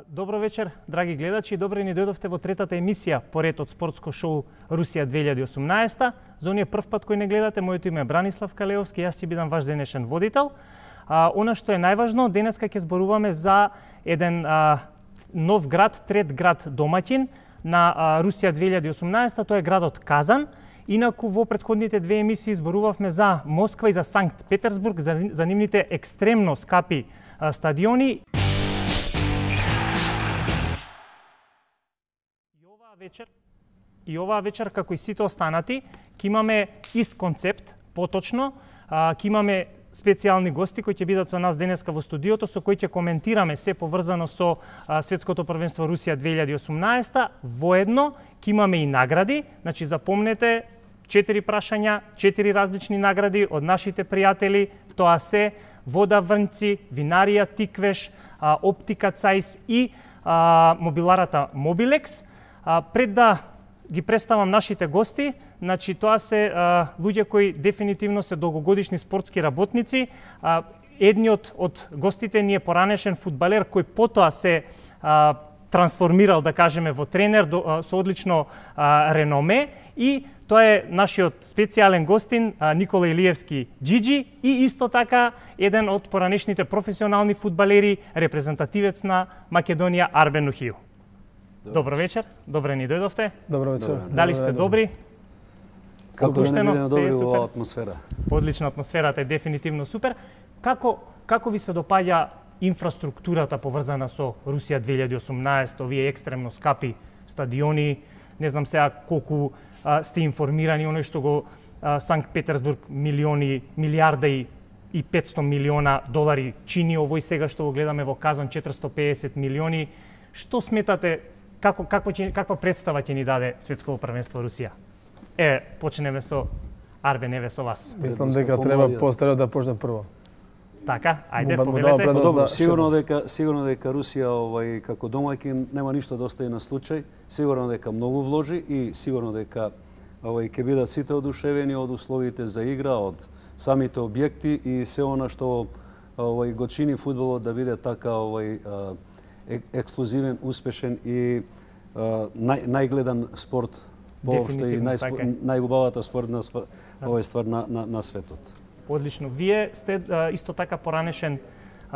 Добро вечер, драги гледачи. Добре ни дојдовте во третата емисија поред од спортско шоу Русија 2018. За оние прв пат кој не гледате, моето име е Бранислав Калеовски, јас ќе бидам ваш денешен водител. Она што е најважно, денеска ќе зборуваме за еден нов град, трет град домаќин на Русија 2018, тоа е градот Казан. Инаку во претходните две емисии зборувавме за Москва и за Санкт Петерсбург, за нивните екстремно скапи стадиони. И оваа вечер, како и сите останати, ќе имаме ист концепт, поточно. Ќе имаме специјални гости кои ќе бидат со нас денеска во студиото, со кои ќе коментираме се поврзано со Светското првенство Русија 2018. Воедно ќе имаме и награди. Значи, запомнете, 4 прашања, 4 различни награди од нашите пријатели. Тоа се вода Врнци, винарија Тиквеш, оптика Цајс и мобиларата Мобилекс. Пред да ги представам нашите гости, значи тоа се луѓе кои дефинитивно се долгогодишни спортски работници. Едниот од гостите ни е поранешен фудбалер кој потоа се трансформирал, да кажеме, во тренер со одлично реноме, и тоа е нашиот специјален гостин Никола Илиевски Джиджи, и исто така еден од поранешните професионални фудбалери, репрезентативец на Македонија Арбен Ухију. Добро вечер, добре ни дојдовте. Добро вечер. Дали сте добри? Како да не бидеме добри во атмосфера? Одлична, атмосферата е дефинитивно супер. Како ви се допаѓа инфраструктурата поврзана со Русија 2018, овие екстремно скапи стадиони? Не знам сега колку сте информирани, оној што го Санкт Петерсбург милиарда и 500 милиона долари чини овој сега што го гледаме во Казан 450 милиони. Што сметате, каква представа ќе ни даде Светското првенство Русија? Почнеме со Арбен, еве со вас. Мислам дека треба постаро да почне прво. Така, ајде, повелете. Добро, сигурно дека Русија како домаќин нема ништо да остави на случај. Сигурно дека многу вложи и сигурно дека ќе бидат сите одушевени од условите за игра, од самите објекти и се она што го чини фудбалот да биде така ексклузивен, успешен и најгледан спорт, воопшто и најубавата спортна ствар на светот. Одлично. Вие сте исто така поранешен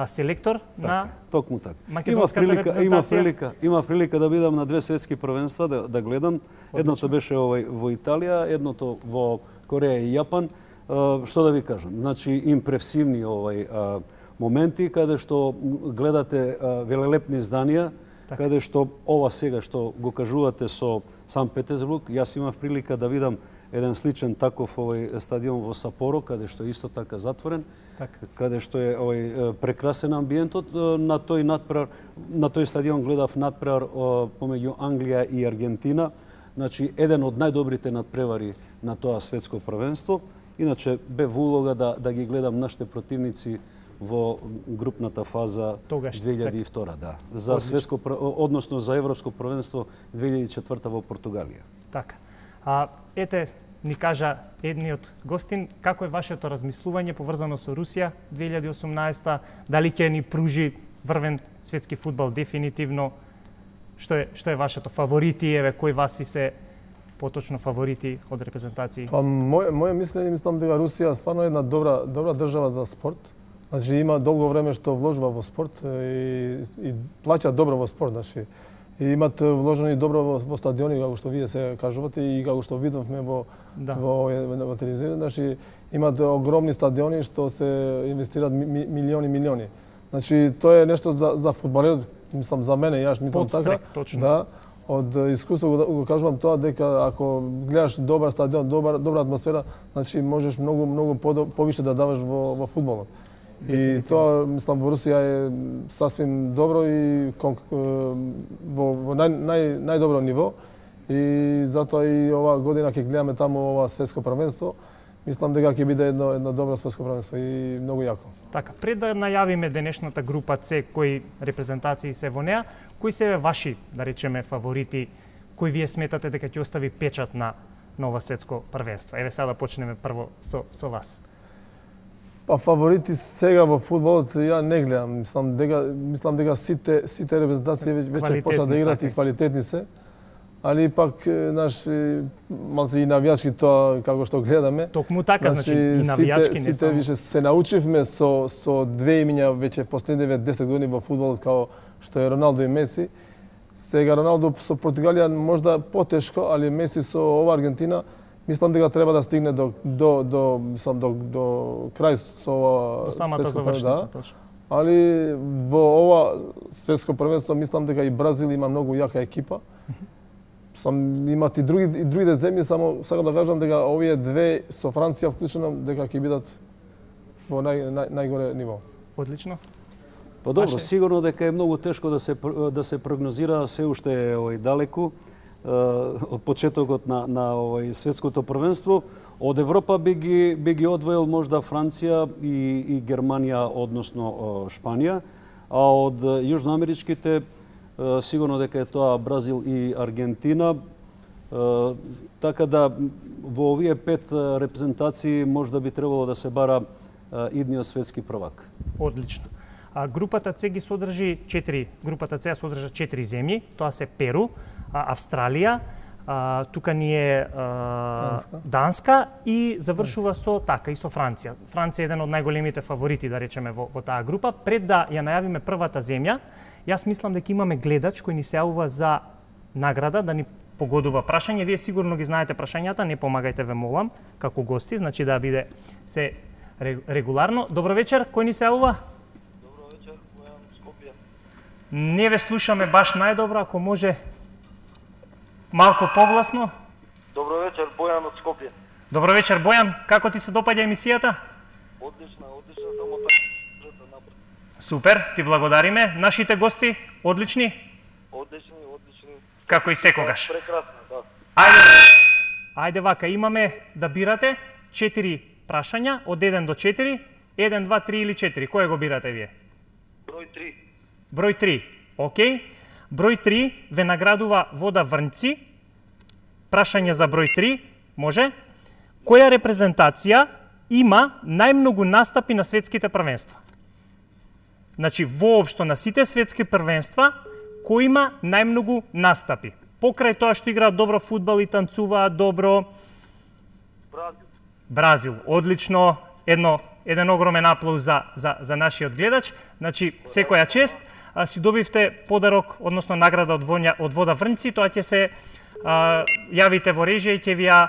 селектор на токму така. Македонската репрезентација. Има прилика да бидам на две светски првенства да гледам. Едното беше во Италија, едното во Кореја и Јапан. Што да ви кажам? Значи, импресивни моменти каде што гледате велелепни зданија, каде што ова сега што го кажувате со Санкт Петерсбург, јас имав прилика да видам еден сличен таков стадион во Сапоро, каде што е исто така затворен, каде што е прекрасен амбиентот. На тој стадион гледав надпревар помеѓу Англија и Аргентина. Значи, еден од најдобрите надпревари на тоа светско првенство. Иначе бе во улога да ги гледам нашите противници во групната фаза 2002, да. За светско, односно за европско првенство 2004 во Португалија. Така. Ете, ни кажа едниот гостин, како е вашето размислување поврзано со Русија 2018, дали ќе ни пружи врвен светски фудбал дефинитивно? Што е вашето фаворити, еве кој вас ви се поточно фаворити од репрезентации? Моје мислење, мислам дека Русија стварно е една добра држава за спорт. Значи, има долго време што вложува во спорт и плаќа добро во спорт. Значи, имат вложени добро во стадиони, како што вие се кажувате и како што видовме во телевизија. Значи, имат огромни стадиони што се инвестираат милиони. Значи, тоа е нешто за фудбалер, мислам за мене, јас мислам така. Да, од искуство го кажувам тоа дека ако гледаш добар стадион, добра атмосфера, значи можеш многу повише да даваш во фудбалот. И тоа, мислам, во Русија е сасвим добро и во најдобро ниво. И затоа и ова година ќе гледаме таму ова светско првенство. Мислам дека ќе биде едно добро светско првенство и многу јако. Така, пред да најавиме денешната група С, кои репрезентации се во неа, кои се ваши, да речеме, фаворити, кои вие сметате дека ќе остави печат на ова светско првенство? Еве сега да почнеме прво со вас. Па фаворити сега во фудбалот ја не гледам. Мислам дека сите репрезентации веќе почна да играат и квалитетни се. Али пак малце и навијачки тоа како што гледаме. Токму така, значи и навијачки не само. Сите више се научивме со две имиња веќе последниве 10 години во фудбалот као што е Роналдо и Меси. Сега Роналдо со Португалија можда потешко, али Меси со ова Аргентина мислам дека треба да стигне до крај со ова самата завршница, точно. Али во ова светско првенство мислам дека и Бразил има многу јака екипа. Имат и другите земји, само сакам да кажам дека овие две со Франција вклучено дека ќе бидат во најгоре ниво. Одлично. Па добро, сигурно дека е многу тешко да се прогнозира, се уште е далеку од почетокот на светското првенство. Од Европа би ги одвоил можда Франција и Германија, односно Шпанија, а од јужноамеричките сигурно дека е тоа Бразил и Аргентина. Така да во овие 5 репрезентации можда би требало да се бара идниот светски првак. Одлично. Групата С ги содржи 4 земји, тоа се Перу, Австралија, тука ни е Данска и завршува со Франција. Франција е еден од најголемите фаворити, да речеме, во таа група. Пред да ја најавиме првата земја, јас мислам дека имаме гледач кој ни се јавува за награда, да ни погодува прашање. Вие сигурно ги знаете прашањата, не помагајте, ве молам, како гости, значи да биде се регуларно. Добро вечер, кој ни се јавува? Добро вечер, Бојан Скопје. Не ве слушаме баш најдобро, ако може малку погласно. Добро вечер, Бојан од Скопје. Добро вечер, Бојан. Како ти се допаѓа емисијата? Одлично, само напред. Супер, ти благодариме. Нашите гости, одлични? Одлични. Како и секогаш. Прекрасно, да. Ајде вака, имаме да бирате 4 прашања, од 1 до 4. 1, 2, 3 или 4. Кој го бирате вие? Број 3. Број 3, окей. Број 3 ве наградува вода Врнци. Прашање за број 3, може. Која репрезентација има најмногу настапи на светските првенства? Значи, воопшто на сите светски првенства, кој има најмногу настапи? Покрај тоа што играат добро фудбал и танцуваат добро. Бразил. Одлично. Еден огромен аплауз за нашиот гледач. Значи, секоја чест. Си добивте подарок, односно награда од вода Врнци. Тоа ќе се јавите во режија и ќе ви ја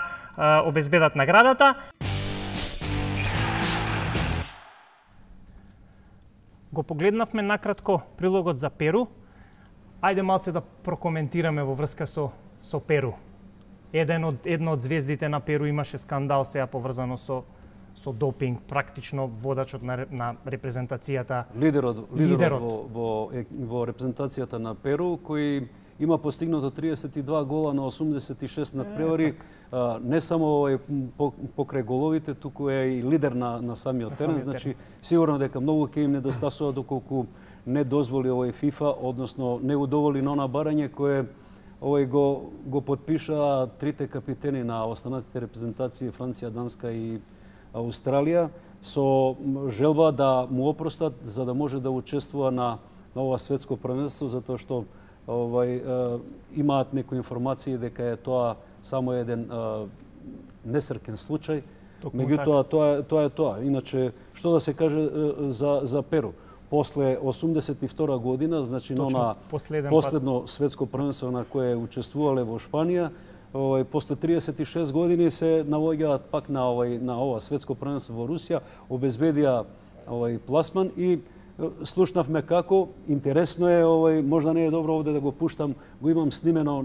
обезбедат наградата. Го погледнавме накратко прилогот за Перу. Ајде малце да прокоментираме во врска со Перу. Една од звездите на Перу имаше скандал сега поврзано со допинг, практично водачот на репрезентацијата. Лидерот во репрезентацијата на Перу, кој има постигнато 32 гола на 86 надпревари, не само покрај головите, туку е и лидер на самиот терен. Значи, сигурно дека многу ќе им недостасува доколку не дозволи ФИФА, односно не удоволи на она барање кое го подпиша трите капитени на останатите репрезентации Франција, Данска и Австралија со желба да му опростат за да може да учествува на ова светско првенство, затоа што имаат некои информации дека е тоа само еден несреќен случај. Меѓутоа тоа е тоа. Иначе што да се каже за Перу? После 82 година, значи на последно светско првенство на кое учествувале во Шпанија, после 36 години се наоѓаат пак на ова светско првенство во Русија, обезбедија пласман и слушнавме како, интересно е, можда не е добро овде да го пуштам, го имам снимено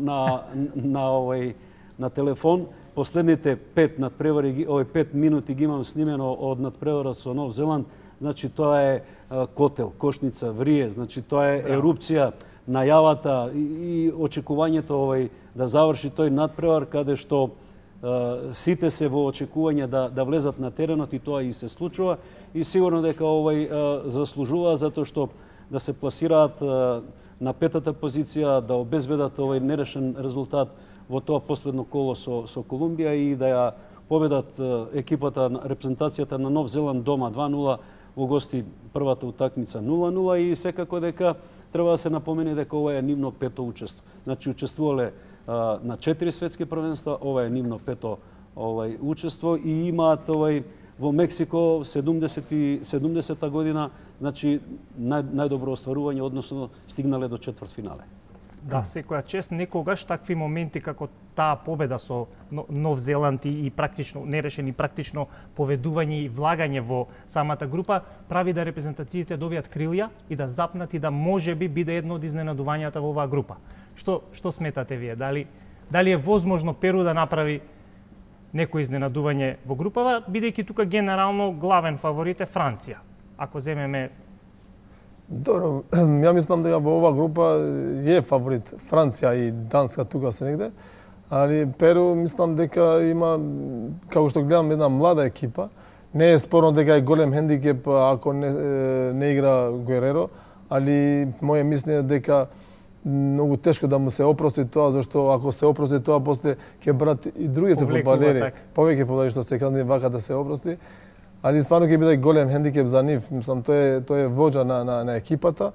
на телефон, последните 5 надпревари, 5 минути ги имам снимено од надпреварот со Нов Зеланд. Значи тоа е котел, кошница, врие, значи тоа е ерупција, најавата и очекувањето да заврши тој надпревар каде што сите се во очекување да влезат на теренот и тоа и се случува и сигурно дека заслужува затоа што да се пласираат на 5-та позиција, да обезбедат нерешен резултат во тоа последно коло со Колумбија и да ја победат екипата, репрезентацијата на Нов Зеланд дома 2-0, во гости првата утакмица 0-0 и секако дека треба да се напомени дека ова е нивно пето учество. Значи учествувале на 4 светски првенства, ова е нивно пето учество и имаат во Мексико 70-та година, значи најдобро остварување, односно стигнале до четвртфинале. Да, секоја чест, некогаш такви моменти како таа победа со Нов Зеланд и практично нерешени практично поведување и влагање во самата група прави да репрезентациите добијат крилја и да запнат и да можеби биде едно од изненадувањата во оваа група. Што сметате вие? Дали е возможно Перу да направи некој изненадување во групава, бидејќи тука генерално главен фаворит е Франција. Ако земеме... Добро, ја мислам дека во оваа група е фаворит Франција и Данска тука се негде, али Перу мислам дека има, како што гледам, една млада екипа. Не е спорно дека е голем хендикеп ако не игра Гуереро, али моје мислење дека многу тешко да му се опрости тоа, зашто ако се опрости тоа, после ќе брат и другите фудбалери, повеќе фудбалери што се кандидати вака да се опрости. Али стварно ќе биде голем хендикеп за нив. Мислам, тој е воџа на екипата.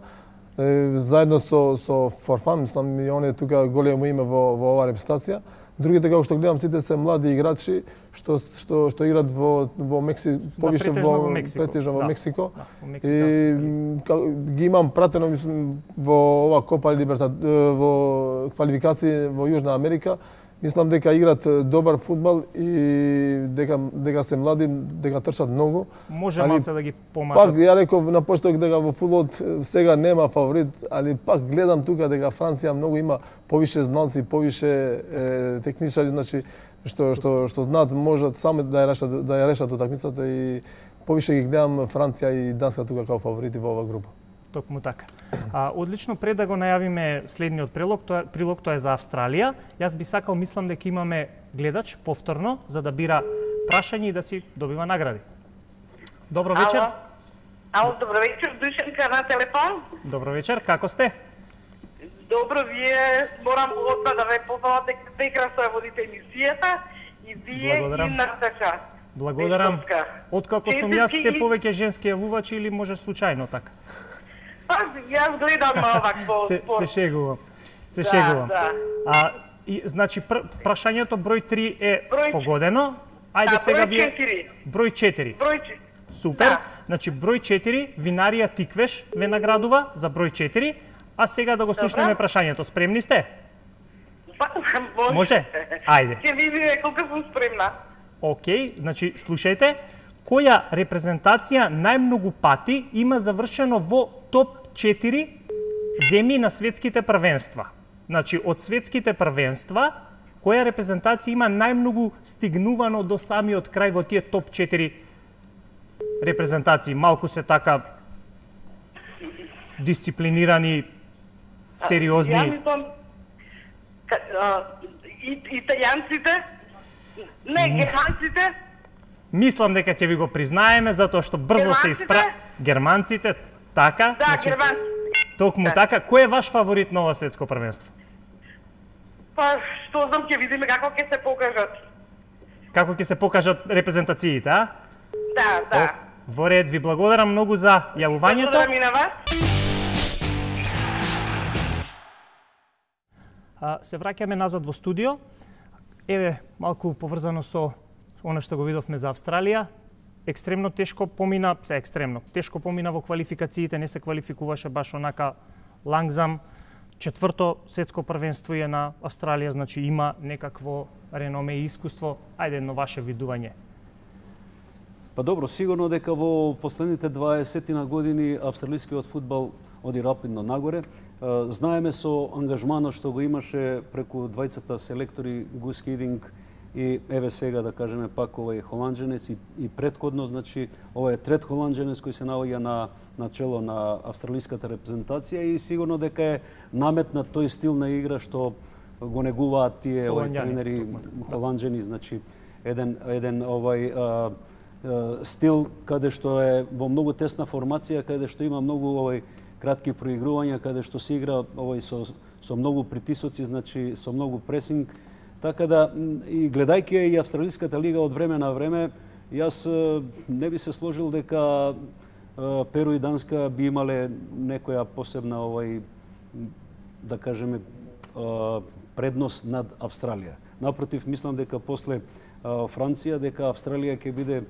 Заедно со Форфан, мислам, и он е тука големо име во оваа репрезентација. Другите, како што гледам, сите се млади играчи што играат во Мексико, повише во Мексико. И ги имам пратено, мислам, во ова Копа Либертадорес, во квалификации во Јужна Америка. Мислам дека играат добар фудбал и дека се млади, дека трчат многу. Може малце да ги помагат. Пак ја реков на почеток дека во фудбалот сега нема фаворит, али пак гледам тука дека Франција многу има повише зналци, повише техничари, значи што знаат можат сами да ја решат утакмицата и повише ги гледам Франција и Данска тука како фаворити во оваа група. Токму така. Одлично, пред да го најавиме следниот прилог, тоа е за Австралија. Јас би сакал, мислам дека имаме гледач повторно за да бира прашање и да си добива награди. Добро вечер. Ало, добро вечер, Душанка на телефон. Добро вечер, како сте? Добро, вие морам одма да ве познавам дека прекрасно водите емисијата и вие и Наташа. Благодарам. Откако сум јас се повеќе женски јавувачи или може случајно така? Јас гледам вакво спорт. Се шегувам. Се шегувам. Да. Значи, прашањето број 3 е погодено. Ајде сега вие... Број 4. Број 4. Супер. Значи, број 4, Винарија Тиквеш ве наградува за број 4. А сега да го слушнеме прашањето. Спремни сте? Може? Ајде. Ќе видиме колку сум спремна. Океј, значи, слушајте. Која репрезентација најмногу пати има завршено во топ 4 земји на светските првенства? Значи, од светските првенства, која репрезентација има најмногу стигнувано до самиот крај во тие топ 4 репрезентации? Малку се така дисциплинирани, сериозни. Ја мислам, италијанците, не, германците. Мислам дека ќе ви го признаеме, затоа што брзо се Германците, така? Да, значи, германците. Токму така. Кој е ваш фаворит на ова светско првенство? Па, што знам, ќе видиме како ќе се покажат. Како ќе се покажат репрезентациите, а? Да. Во ред, ви благодарам многу за јавувањето. Благодарам и на вас. Се враќаме назад во студио. Еве, малку поврзано со она што го видовме за Австралија. Екстремно тешко помина во квалификациите, не се квалификуваше баш онака лангзам. Четврто светско првенство е на Австралија, значи има некакво реноме и искуство. Ајде едно ваше видување. Па добро, сигурно дека во последните 20 години австралискиот фудбал оди рапидно нагоре. Знаеме со ангажманот што го имаше преку двајцата селектори Гус Хидинг и еве сега да кажеме пак овој холанџенец и претходно, значи ова е трет холанџенец кој се наоѓа на чело на австралиската репрезентација и сигурно дека е наметнат тој стил на игра што го негуваат тие тренери холанџени, значи еден стил каде што е во многу тесна формација, каде што има многу кратки проигрувања, каде што се игра со многу притисоци, значи со многу пресинг. Така да, и гледајќи и Австралиската лига од време на време, јас не би се сложил дека Перу и Данска би имале некоја посебна, да кажеме, предност над Австралија. Напротив, мислам дека после Франција, дека Австралија ќе биде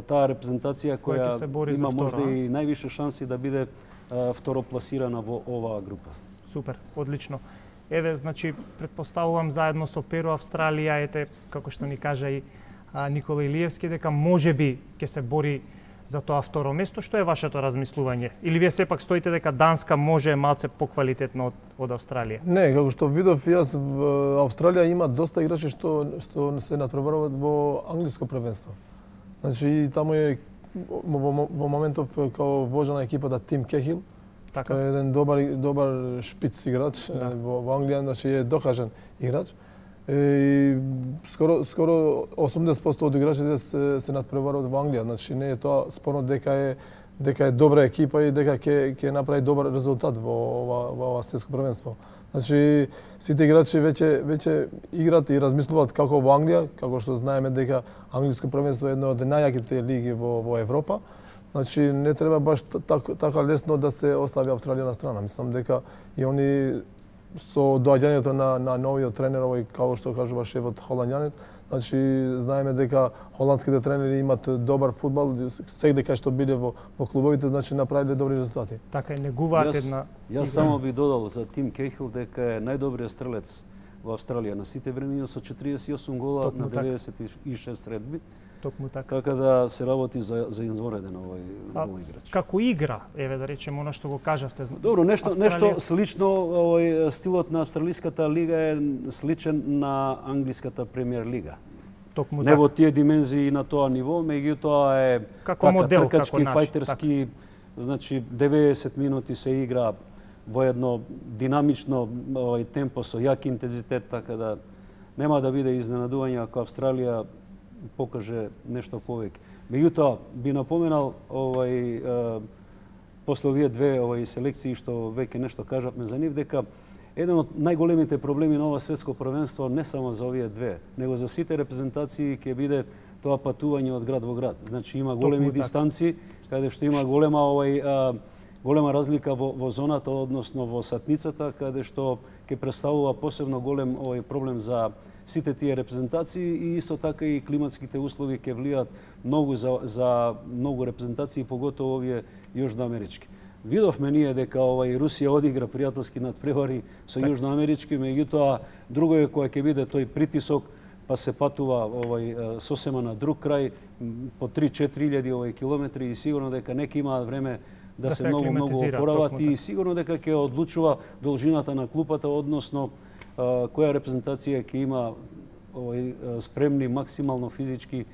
таа репрезентација која има можда и највише шанси да биде второпласирана во оваа група. Супер, одлично. Еве, значи, предпоставувам заедно со Перу, Австралија, ете, како што ни кажа и Никола Илиевски, дека можеби ќе се бори за тоа второ место. Што е вашето размислување? Или вие сепак стоите дека Данска може малце поквалитетно од Австралија? Не, како што видов јас, Австралија има доста играчи што се надпреваруваат во англиско првенство. Значи, таму е во моментов као вожа на екипата Тим Кехил, Така. Е еден добар шпиц играч во Англија, значи е докажан играч. И скоро 80% од играчите се надпреваруваат во Англија, значи не е тоа спорно дека е добра екипа и дека ќе направи добар резултат во ова светско првенство. Значи сите играчи веќе играат и размислуваат како во Англија, како што знаеме дека англиско првенство е една од најјаките лиги во Европа. Значи не треба баш така лесно да се остави Австралија на страна. Мислам дека и они со доаѓањето на новиот тренер, како што кажува шефот холандјанец, значи знаеме дека холандските тренери имаат добар фудбал, секаде кај што биле во клубовите, значи направиле добри резултати. Така и негуваат една. Јас само би додал за Тим Кехил дека е најдобриот стрелец во Австралија на сите времиња со 48 гола на 96 средби. Токму така. Така да се работи за извонреден овој играч. Како игра, еве да речеме она што го кажавте. Добро, нешто слично, стилот на австралиската лига е сличен на англиската премиер лига. Токму не во тие димензии на тоа ниво, меѓутоа е како модел, тркачки, фајтерски, значи 90 минути се игра во едно динамично темпо со јак интензитет, така да нема да биде изненадување ако Австралија покаже нешто повеќе. Меѓутоа би напоменал после овие две селекции што веќе нешто кажавме за нив, дека еден од најголемите проблеми на ова светско првенство не само за овие две, него за сите репрезентации ќе биде тоа патување од град во град. Значи има големи дистанции, каде што има голема разлика во зоната, односно во сатницата, каде што ќе представува посебно голем проблем за сите тие репрезентации и исто така и климатските услови ќе влијаат многу за многу репрезентации, поготово овие јужноамерички. Видовме ние дека Русија одигра пријателски надпревари со јужноамерички, меѓутоа друго е кога ќе биде тој притисок, па се патува сосема на друг крај по 3-4 километри и сигурно дека неки имаат време да се многу опорават и сигурно дека ќе одлучува должината на клупата, односно која репрезентација ќе има спремни максимално физички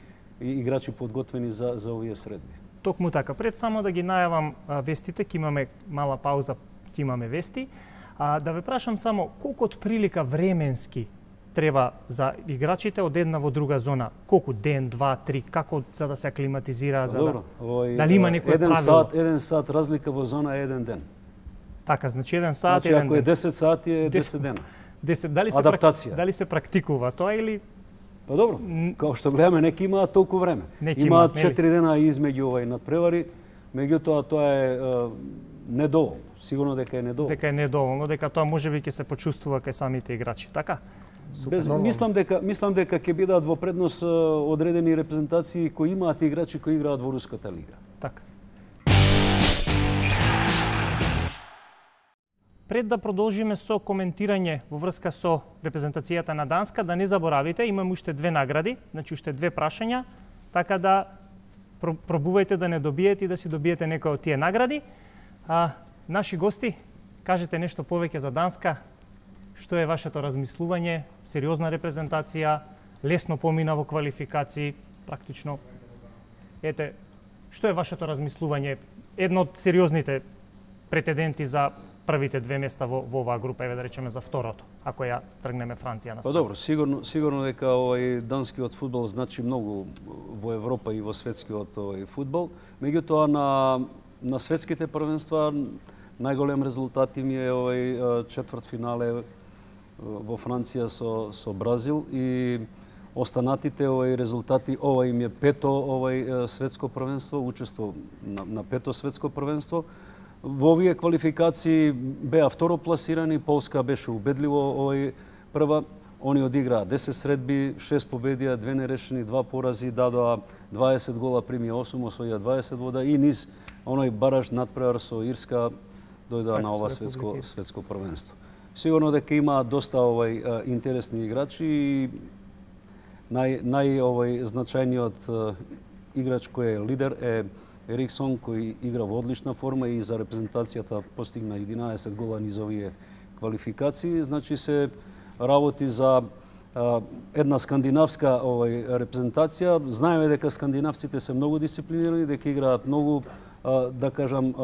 играчи подготвени за овие средби. Токму така. Пред само да ги најавам вестите, ќе имаме мала пауза, ќе имаме вести. Да ве прашам само колку од прилика временски треба за играчите од една во друга зона? Колку ден, 2, 3, како за да се аклиматизираат, за да дали има некој правило? Еден сат разлика во зона е еден ден. Така, значи 1 сат, значи, ако е 10 сати е 10 дена. Адаптација. Дали се практикува тоа или? Па добро, као што гледаме, неки имаат толку време. Имаат 4 дена измеѓу надпревари, меѓутоа тоа е недоволно. Сигурно дека е недоволно. Дека е недоволно, дека тоа можеби ќе се почувствува кај самите играчи, така? Мислам дека ќе бидат во предност одредени репрезентации кои имаат играчи кои играат во Руската лига. Така. Пред да продолжиме со коментирање во врска со репрезентацијата на Данска, да не заборавите, имаме уште 2 награди, значи уште 2 прашања, така да пробувајте да не добиете и да си добиете некој од тие награди. Наши гости, кажете нешто повеќе за Данска. Што е вашето размислување? Сериозна репрезентација, лесно помина во квалификации, практично. Ете, што е вашето размислување? Едно од сериозните претенденти за првите 2 места во оваа група, еве да речеме за второто, ако ја тргнеме Франција на страна. Па добро, сигурно дека данскиот фудбал значи многу во Европа и во светскиот фудбал. Меѓутоа на светските првенства најголем резултат им е четвртфинале во Франција со Бразил и останатите резултати. Ова им е пето светско првенство, учество на пето светско првенство. Во овие квалификации беа второпласирани, Полска беше убедливо прва. Они одиграа 10 средби, 6 победија, 2 нерешени, 2 порази, дадоа 20 гола, примија 8, освоија 20 вода и низ оној бараж надпревар со Ирска дојдоа на ова светско првенство. Сигурно дека има доста интересни играчи и најзначајниот играч кој е лидер е Ериксон, кој игра во одлична форма и за репрезентацијата постигна 11 гола низ овие квалификации. Значи се работи за една скандинавска репрезентација. Знаеме дека скандинавците се многу дисциплинирани, дека играат многу, да кажам,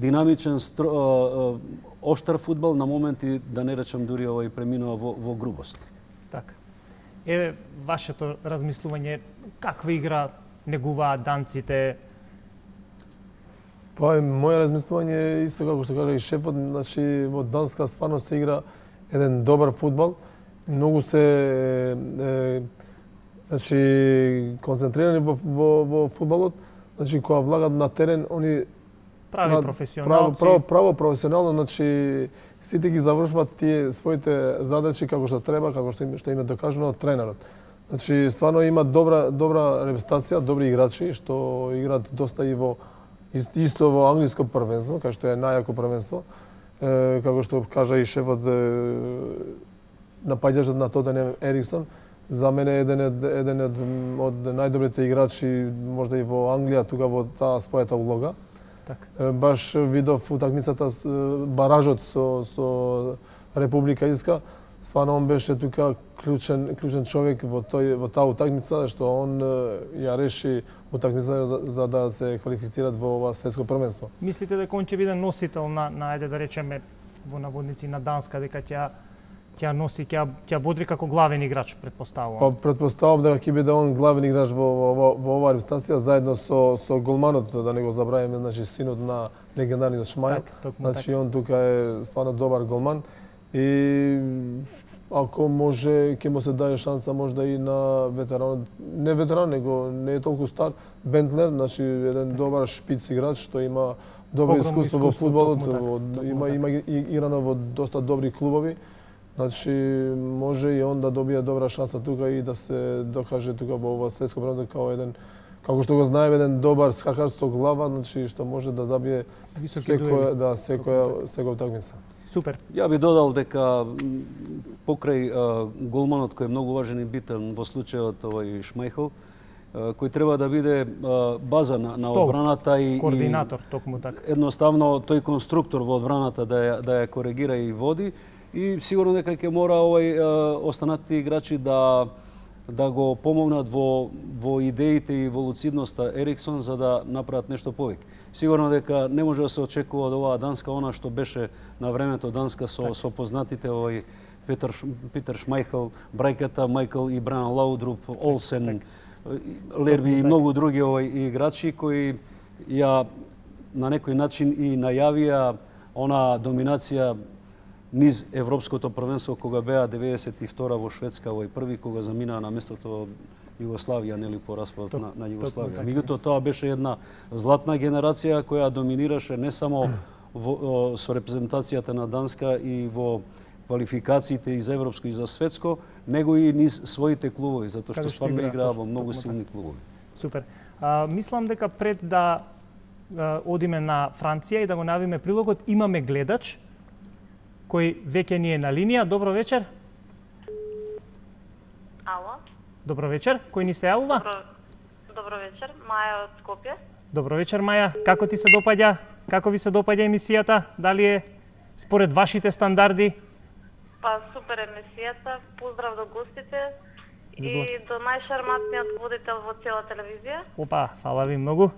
динамичен, оштар фудбал, на моменти, да не речам, дури преминува во грубост. Така. Вашето размислување, каква игра негуваат данците? Па, моје размислување е исто како што кажа и шефот, значи во Данска стварно се игра еден добар фудбал, многу се значи концентрирани во фудбалот, значи кога влагат на терен, они прави професионалци. Право професионално, значи сите ги завршуваат тие своите задачи како што треба, како што им е докажано од тренерот. Значи стварно има добра репрезентација, добри играчи што играат доста и исто во англиско првенство, кај што е најако првенство. Како што кажа и шефот, напаѓачот на Тотенхем Ериксон, за мене еден од најдобрите играчи можда и во Англија, тука во таа својата улога. Баш видов утакмицата баражот со Република Ирска. Стварно он беше тука клучен човек во таа утакмица, што он ја реши утакмицата за да се квалифицираат во ова светско првенство. Мислите дека он ќе биде носител на ајде да речеме во наводници на Данска, дека ќе носи, ќе бодри како главен играч, предпоставувам? Па предпоставувам дека ќе биде он главен играч во оваа репрезентација заедно со голманот, да не го забравиме, значи синот на легендарниот Шмајл. Значи он тука е стварно добар голман и ако може ќе му се даде шанса можда и на ветеран, не ветеран, него не е толку стар, Бентлер, значи еден добар шпиц играч што има добро искуство во фудбалот, има играно во доста добри клубови. Значи може и он да добие добра шанса тука и да се докаже тука во ова светско првенство како еден, како што го знаеме, еден добар скакач со глава, значи што може да забие секоја утакмица. Супер. Ја би додал дека покрај голманот кој е многу важен и битен во случајот Шмајхл, кој треба да биде база на одбраната и координатор, токму така. Едноставно тој конструктор во одбраната да ја коригира и води и сигурно дека ќе мора останатите играчи да го помогнат во идеите и во луцидноста Ериксон за да направат нешто повеќе. Сигурно дека не може да се очекува од оваа Данска она што беше на времето Данска со познатите Питер Шмајхл, брајката Майкл и Бран Лаудруп, Олсен, Лерби и многу други играчи кои ја на некој начин и најавија она доминација низ Европското првенство кога беа 92 во Шведска први кога заминаа на местото Југославија, нели по распадот на Југославија. Меѓутоа тоа беше една златна генерација која доминираше не само со репрезентацијата на Данска и во квалификациите и за европско и за светско, него и низ своите клубови, затоа што стварно играа во многу силни клубови. Супер. Мислам дека пред да одиме на Франција и да го навиме прилогот, имаме гледач кој веќе ни е на линија. Добро вечер. Ало. Добро вечер. Кој ни се јавува? Добро вечер. Маја од Скопје. Добро вечер, Маја. Како ти се допаѓа? Како ви се допаѓа емисијата? Дали е според вашите стандарди? Па супер емисијата. Поздрав до гостите и до најшармантниот водител во цела телевизија. Опа, фала ви многу.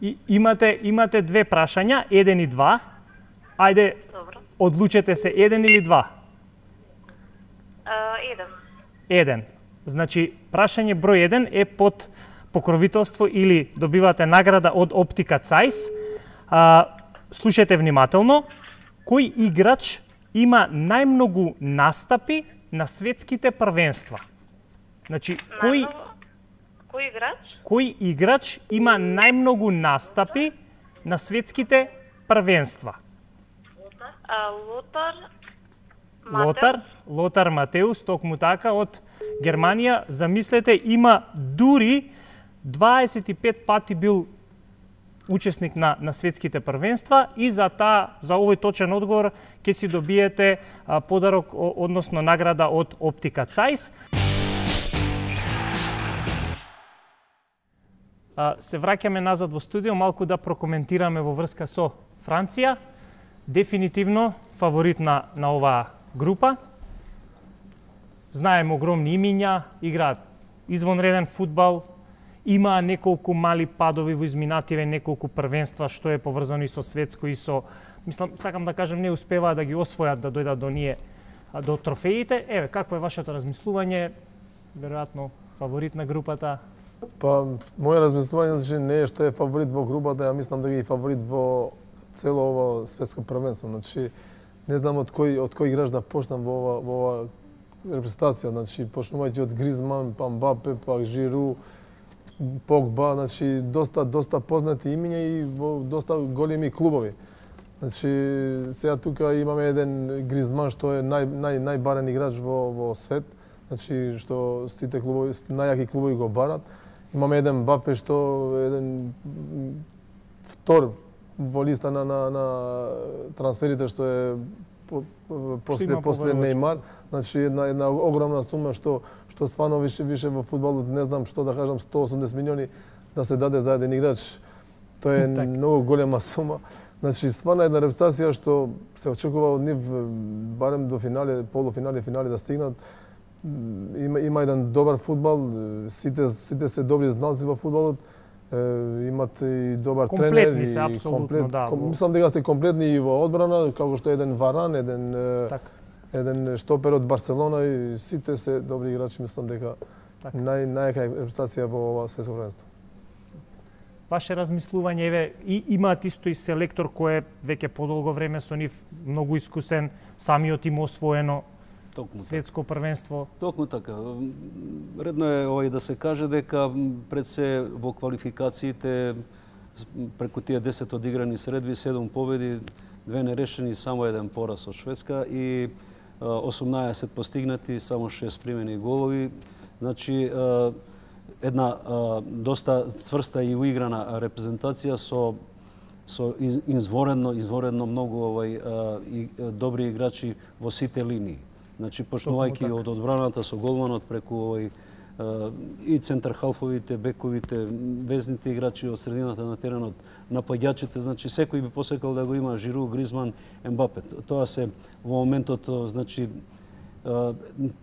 И имате две прашања, 1 и 2. Ајде, Добро. Одлучете се 1 или 2? 1. Значи, прашање број 1 е под покровителство или добивате награда од Оптика Цајс. Слушайте внимателно. Кој играч има најмногу настапи на светските првенства? Значи, кој играч има најмногу настапи на светските првенства? Лотар Матеус, токму така, од Германија. Замислете, има дури 25 пати бил учесник на светските првенства и за овој точен одговор ќе си добиете подарок, односно награда од Оптика Цајс. Се враќаме назад во студио, малку да прокоментираме во врска со Франција. Дефинитивно фаворит на оваа група. Знаеме огромни имиња, играат извонреден фудбал, има неколку мали падови во изминативе, неколку првенства што е поврзано и со светско и со, мислам, сакам да кажем, не успеваат да ги освојат да дојдат до ние, до трофеите. Еве, какво е вашето размислување? Веројатно фаворит на групата? Па, моје размислување не е што е фаворит во групата, ја мислам да ги фаворит во цело ово светско првенство. Значи, не знам од кој играч да почнам во ова репрезентација. Значи, почнувајќи од Гризман, па Мбапе, па Жиру, Погба, значи доста познати имиња и во доста големи клубови. Значи, сега тука имаме еден Гризман што е најбарен играч во свет. Значи, што сите клубови, најјаки клубови го барат. Имаме еден Мбапе што е еден втор во листа на трансферите што е после Неймар. Значи, една огромна сума што стварно више во фудбалот, не знам што да кажам, 180 милиони да се даде за еден играч. Тоа е многу голема сума. Значи, стварно една репрезентација што се очекува од нив барем до финале, полуфинале, финале да стигнат. Има еден добар фудбал, сите се добри знalci во фудбалот. Имат и добар тренер. Комплетни се, апсолутно, да. Мислам дека се комплетни и во одбрана, како што еден Варан, еден штопер од Барселона и сите се добри играчи. Мислам дека најјака репрезентација во ова светско првенство. Ваше размислување, еве, имаат исто и селектор кој е веќе подолго време со нив, многу искусен, самиот им освоено светско првенство. Токму така. Редно е да се каже дека пред се во квалификациите преку тие 10 одиграни средби, 7 победи, 2 нерешени, само еден пораз од Шведска и 18 постигнати, само 6 примени голови. Значи, една доста цврста и уиграна репрезентација со изворедно многу добри играчи во сите линии. Значи, почнувајќи од одбраната со голманот преку и центар халфовите, бековите, везните играчи од средината на теренот, напаѓачите, значи секој би посекал да го има Жиру, Гризман, Ембапе. Тоа се во моментот, значи,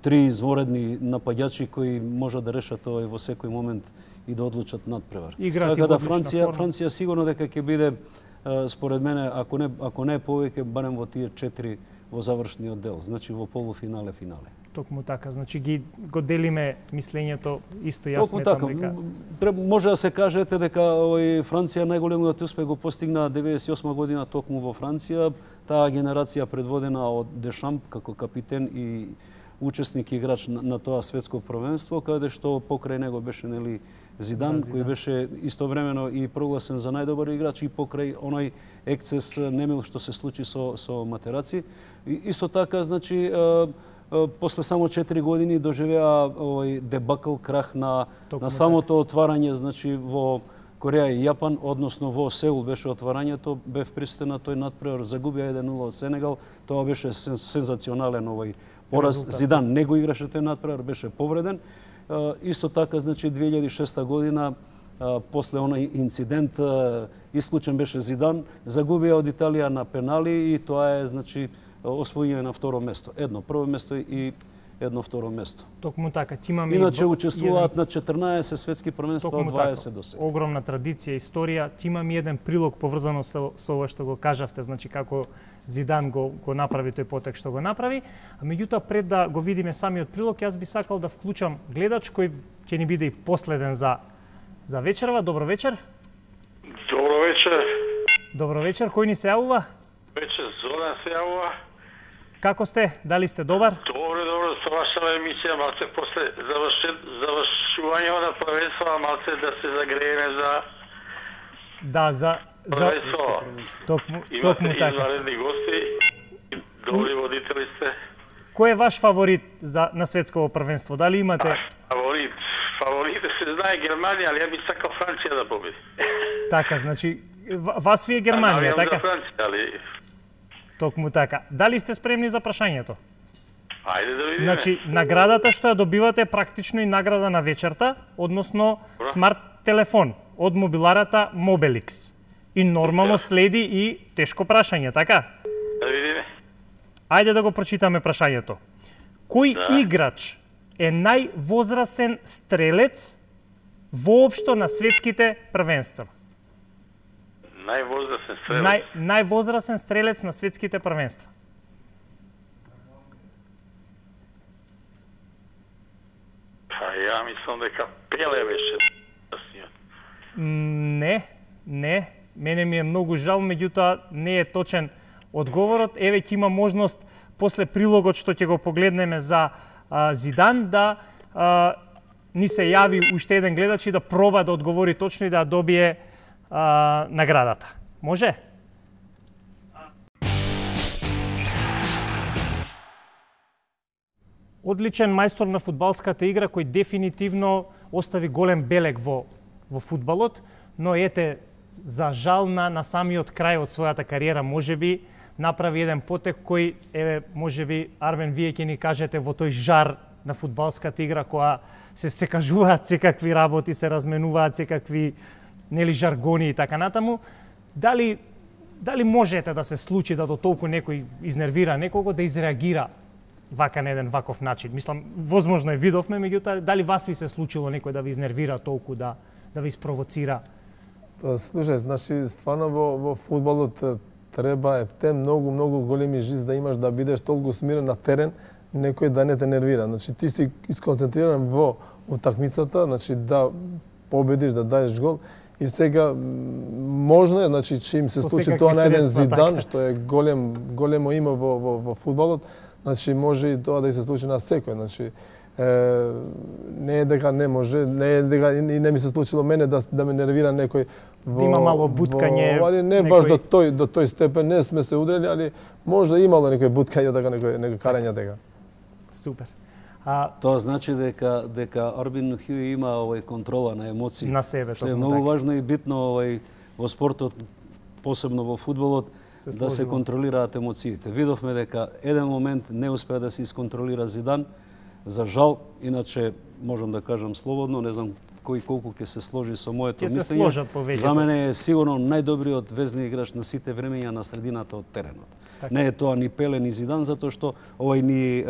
три изворедни напаѓачи кои можат да решат во секој момент и да одлучат надпревар. Така да Франција сигурно дека ќе биде, според мене, ако не повеќе, барем во тие 4 во завршниот дел, значи во полуфинале, финале. Токму така, значи го делиме мислењето исто, јас сметам дека може да се кажете дека Франција најголемиот успех го постигна 98 година токму во Франција, таа генерација предводена од Дешамп како капитен и учесник и играч на тоа светско првенство, каде што покрај него беше Зидан, кој беше истовремено и прогласен за најдобар играч и покрај оној ексцес немил што се случи со Матераци. Исто така, значи, после само 4 години доживеа дебакл, крах на самото отварање, значи во Кореја и Јапан, односно во Сеул беше отварањето, бев присутен на тој надпревар, загубија 1-0 од Сенегал, тоа беше сензационален пораз. Зидан не го играше тој надпревар, беше повреден. Исто така, значи, 2006 година, после оној инцидент, исклучен беше Зидан, загубија од Италија на пенали и тоа е, значи, освојување на второ место. Едно прво место и едно второ место. Токму така, иначе учествуваат на 14 светски првенства од 20 до сега. Огромна традиција, историја. Имам еден прилог поврзано со ова што го кажавте, значи како Зидан го направи тој потек што го направи. А меѓутоа, пред да го видиме самиот прилог, јас би сакал да вклучам гледач кој ќе ни биде и последен за вечерва. Добро вечер. Добро вечер. Добро вечер. Кој ни се јавува? Вечер, Зоран се јавува. Како сте? Дали сте добар? Добро, со вашата емисија, малце после завршување на првенство, малце да се загрееме за Да, за првенство. токму Имате така. изваредни гости, добри водители сте. Кој е ваш фаворит на светско првенство? Дали имате Фаворите се знае Германија, али ја би сакал Франција да победи. така, значи вас ви е Германија, така? За Франција, али Токму така. Дали сте спремни за прашањето? ајде да видиме. Значи, наградата што ја добивате е практично и награда на вечерта, односно смарт телефон од мобиларата Mobilix. И нормално следи и тешко прашање, така? Да видиме. Ајде да го прочитаме прашањето. Кој играч е највозрасен стрелец воопшто на светските првенства? Највозрасен стрелец. Највозрасен стрелец на светските првенства. Па ја мислам дека Пеле беше. Не. Мене ми е многу жал, меѓутоа не е точен одговорот. Еве ќе има можност после прилогот што ќе го погледнеме за Зидан да ни се јави уште еден гледач и да проба да одговори точно и да добие наградата. Може? Одличен мајстор на фудбалската игра кој дефинитивно остави голем белег во фудбалот, но ете, за жал на самиот крај од својата кариера можеби направи еден потек кој, еве, можеби, Арбен, вие ќе ни кажете во тој жар на фудбалската игра која се кажуваат секакви работи, се разменуваат секакви нели жаргони и така натаму, дали можете да се случи да до толку некој изнервира некого да изреагира вака на еден ваков начин? Мислам, возможно е видовме, меѓутоа, дали вас ви се случило некој да ви изнервира толку, да ви испровоцира? Слушај, значи, стварно во фудбалот треба е те многу големи жиз да имаш да бидеш толку смирен на терен, некој да не те нервира. Значи, ти си исконцентриран во утакмицата, значи да победиш, да даеш гол. И сега можно е, значи, че им се случи тоа на еден Зидан, што е големо име во фудбалот, значи може и тоа да се случи на секој. Значи, не е дека не може, не е дека и не ми се случило мене да ме нервира некој во има мало буткање, али не баш до тој степен не сме се удрели, али може имало некој буткање дека некој карање дека. Супер. Тоа значи дека Арбин Хјуи има контрола на емоции. На себе, што е многу важно и битно во спортот, посебно во фудбалот, да се контролираат емоциите. Видовме дека еден момент не успеа да се исконтролира Зидан. За жал, иначе можам да кажам слободно, не знам кој колку ќе се сложи со моето мислење. За мене е сигурно најдобриот везни играч на сите времења на средината од теренот. Така. Не е тоа ни Пеле ни Зидан, затоа што ни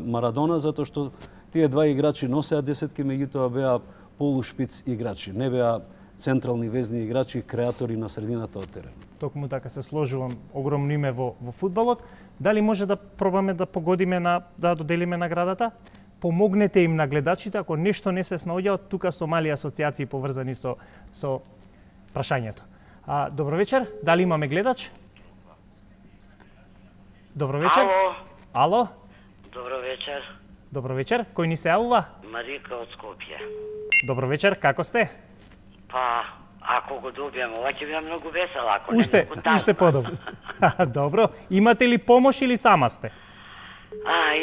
Марадона, затоа што тие два играчи носеа десетки, меѓутоа беа полушпиц играчи, не беа централни везни играчи, креатори на средината од теренот. Токму така се сложувам огромно име во фудбалот. Дали може да пробаме да погодиме да доделиме наградата? Помогнете им на гледачите ако нешто не се снаоѓа од тука со мали асоциации поврзани со прашањето. Добро вечер, дали имаме гледач? Добро вечер. Ало? Добро вечер. Добро вечер, кој ни се јавува? Марика од Скопје. Добро вечер, како сте? Па, ако го добијам, ова ќе биде многу весел, ако не уште подобро. Добро, имате ли помош или сама сте?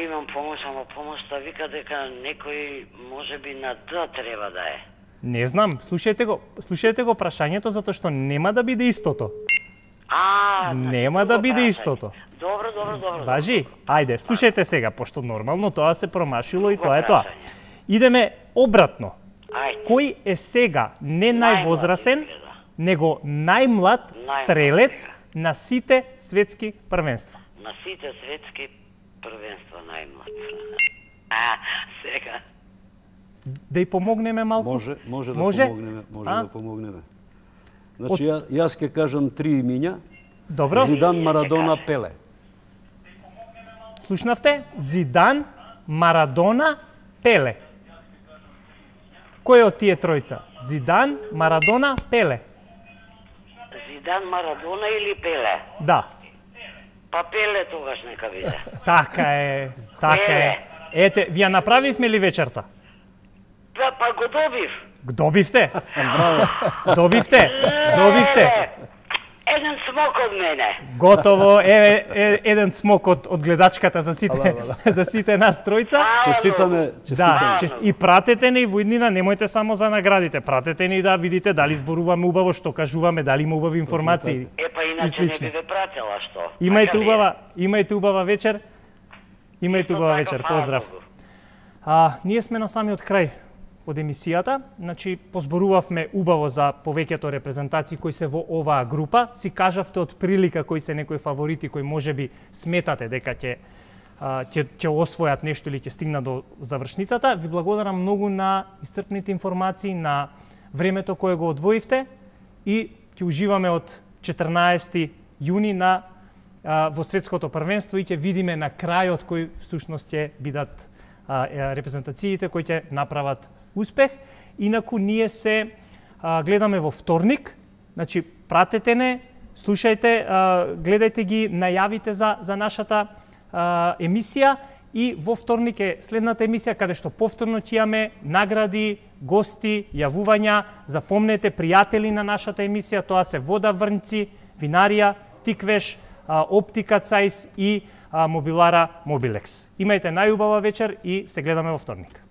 Имам помош, ама помошта вика дека некој можеби на Д треба да е. Не знам, слушајте го прашањето затоа што нема да биде истото. Нема да биде истото. Добро. Важи? Ајде, слушајте сега, пошто нормално тоа се промашило и тоа е тоа. Идеме обратно. Кој е сега не највозрасен, него најмлад стрелец на сите светски првенства? На сите светски првенства најмлад. Сега. Да ја помогнеме малку? Може да помогнеме. Значи, јас ќе кажам 3 имиња. Добро. Зидан, Марадона, Пеле. Слушнавте? Зидан, Марадона, Пеле. Кој од тие тројца? Зидан, Марадона, Пеле. Зидан, Марадона или Пеле? Да. Па пеле тогаш нека биде. Така е, така е. Ете, вие направивме ли вечерта? Па го добив. Добивте? Браво. Добивте? Добивте? Еден смок од мене. Готово, еден смок од гледачката за сите, за сите нас тројца. Честитаме, Да, и пратете ни во иднина, немојте само за наградите, пратете ни да видите дали зборуваме убаво, што кажуваме, дали има убави информации. Па иначе не би ве пратела, што? Имајте убава вечер. Имајте убава вечер. Поздрав. Ние сме на самиот крај од емисијата, значи позборувавме убаво за повеќето репрезентации кои се во оваа група. Си кажавте од прилика кои се некои фаворити кои можеби сметате дека ќе освојат нешто или ќе стигнат до завршницата. Ви благодарам многу на исцрпните информации, на времето кое го одвоивте и ќе уживаме од 14 јуни во светското првенство и ќе видиме на крајот кои всушност ќе бидат репрезентациите кои ќе направат успех. Инаку ние се гледаме во вторник, значи пратете не, слушајте, гледајте ги најавите за нашата емисија и во вторник е следната емисија каде што повторно ќе имаме награди, гости, јавувања. Запомнете, пријатели на нашата емисија, тоа се Вода Врнци, Винарија, Тиквеш, Оптика Цајс и мобилара Мобилекс. Имајте најубава вечер и се гледаме во вторник.